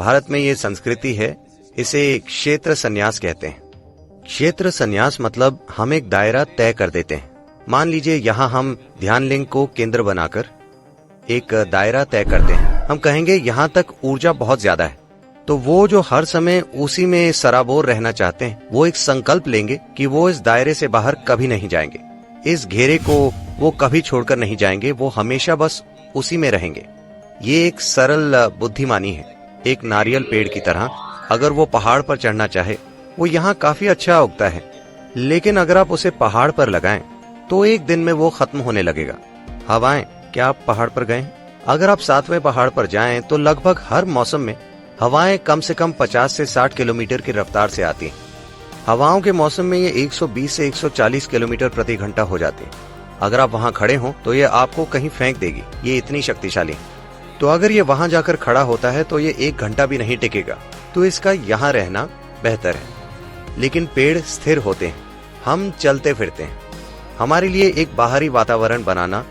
भारत में ये संस्कृति है, इसे क्षेत्र संन्यास कहते हैं। क्षेत्र संन्यास मतलब हम एक दायरा तय कर देते हैं। मान लीजिए यहाँ हम ध्यान लिंग को केंद्र बनाकर एक दायरा तय करते हैं। हम कहेंगे यहाँ तक ऊर्जा बहुत ज्यादा है, तो वो जो हर समय उसी में सराबोर रहना चाहते हैं, वो एक संकल्प लेंगे कि वो इस दायरे से बाहर कभी नहीं जाएंगे। इस घेरे को वो कभी छोड़कर नहीं जाएंगे, वो हमेशा बस उसी में रहेंगे। ये एक सरल बुद्धिमानी है। एक नारियल पेड़ की तरह अगर वो पहाड़ पर चढ़ना चाहे, वो यहाँ काफी अच्छा उगता है, लेकिन अगर आप उसे पहाड़ पर लगाएं तो एक दिन में वो खत्म होने लगेगा। हवाएं, क्या आप पहाड़ पर गए? अगर आप 7वें पहाड़ पर जाएं तो लगभग हर मौसम में हवाएं कम से कम 50 से 60 किलोमीटर की रफ्तार से आती हैं। हवाओं के मौसम में ये 120 से 140 किलोमीटर प्रति घंटा हो जाती है। अगर आप वहां खड़े हो तो ये आपको कहीं फेंक देगी, ये इतनी शक्तिशाली है। तो अगर ये वहां जाकर खड़ा होता है तो ये 1 घंटा भी नहीं टिकेगा, तो इसका यहाँ रहना बेहतर है। लेकिन पेड़ स्थिर होते हैं, हम चलते फिरते हैं। हमारे लिए एक बाहरी वातावरण बनाना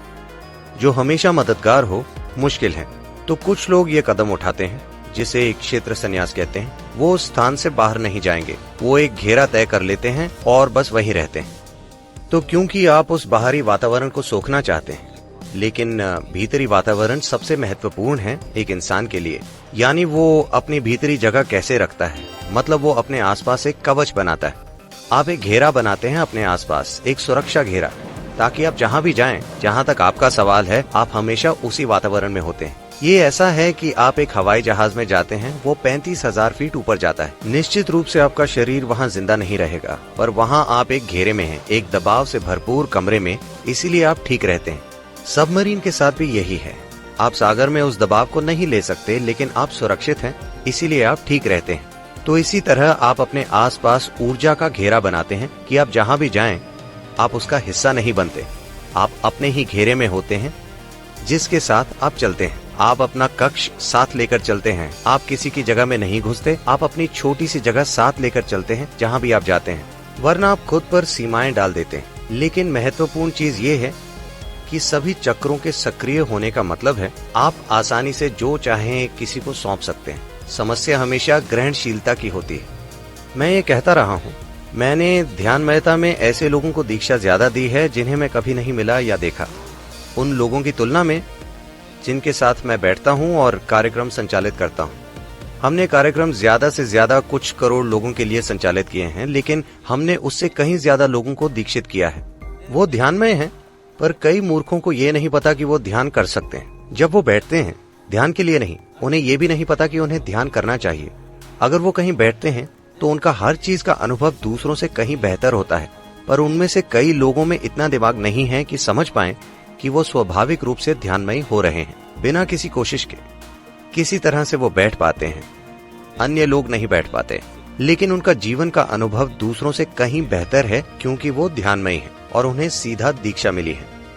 जो हमेशा मददगार हो मुश्किल है। तो कुछ लोग ये कदम उठाते हैं जिसे एक क्षेत्र संन्यास कहते हैं। वो उस स्थान से बाहर नहीं जाएंगे, वो एक घेरा तय कर लेते हैं और बस वहीं रहते हैं। तो क्योंकि आप उस बाहरी वातावरण को सोखना चाहते हैं, लेकिन भीतरी वातावरण सबसे महत्वपूर्ण है एक इंसान के लिए। यानी वो अपनी भीतरी जगह कैसे रखता है, मतलब वो अपने आसपास एक कवच बनाता है। आप एक घेरा बनाते हैं अपने आसपास, एक सुरक्षा घेरा, ताकि आप जहाँ भी जाएं, जहाँ तक आपका सवाल है, आप हमेशा उसी वातावरण में होते हैं। ये ऐसा है कि आप एक हवाई जहाज में जाते हैं, वो 35,000 फीट ऊपर जाता है। निश्चित रूप से आपका शरीर वहाँ जिंदा नहीं रहेगा, पर वहाँ आप एक घेरे में हैं, एक दबाव से भरपूर कमरे में, इसीलिए आप ठीक रहते हैं। सबमरीन के साथ भी यही है। आप सागर में उस दबाव को नहीं ले सकते, लेकिन आप सुरक्षित हैं, इसीलिए आप ठीक रहते हैं। तो इसी तरह आप अपने आसपास ऊर्जा का घेरा बनाते हैं कि आप जहाँ भी जाएं, आप उसका हिस्सा नहीं बनते। आप अपने ही घेरे में होते हैं जिसके साथ आप चलते हैं। आप अपना कक्ष साथ लेकर चलते हैं। आप किसी की जगह में नहीं घुसते, आप अपनी छोटी सी जगह साथ लेकर चलते हैं जहाँ भी आप जाते हैं, वरना आप खुद पर सीमाएं डाल देते हैं। लेकिन महत्वपूर्ण चीज ये है कि सभी चक्रों के सक्रिय होने का मतलब है आप आसानी से जो चाहें किसी को सौंप सकते हैं। समस्या हमेशा ग्रहणशीलता की होती है। मैं ये कहता रहा हूँ, मैंने ध्यानमयता में ऐसे लोगों को दीक्षा ज्यादा दी है जिन्हें मैं कभी नहीं मिला या देखा, उन लोगों की तुलना में जिनके साथ मैं बैठता हूँ और कार्यक्रम संचालित करता हूँ। हमने कार्यक्रम ज्यादा से ज्यादा कुछ करोड़ लोगों के लिए संचालित किए हैं, लेकिन हमने उससे कहीं ज्यादा लोगों को दीक्षित किया है। वो ध्यानमय हैं, पर कई मूर्खों को ये नहीं पता कि वो ध्यान कर सकते हैं। जब वो बैठते हैं ध्यान के लिए नहीं, उन्हें ये भी नहीं पता कि उन्हें ध्यान करना चाहिए। अगर वो कहीं बैठते हैं तो उनका हर चीज का अनुभव दूसरों से कहीं बेहतर होता है, पर उनमें से कई लोगों में इतना दिमाग नहीं है कि समझ पाएं कि वो स्वाभाविक रूप से ध्यानमयी हो रहे हैं, बिना किसी कोशिश के। किसी तरह से वो बैठ पाते हैं, अन्य लोग नहीं बैठ पाते, लेकिन उनका जीवन का अनुभव दूसरों से कहीं बेहतर है क्योंकि वो ध्यानमयी है और उन्हें सीधा दीक्षा मिली है।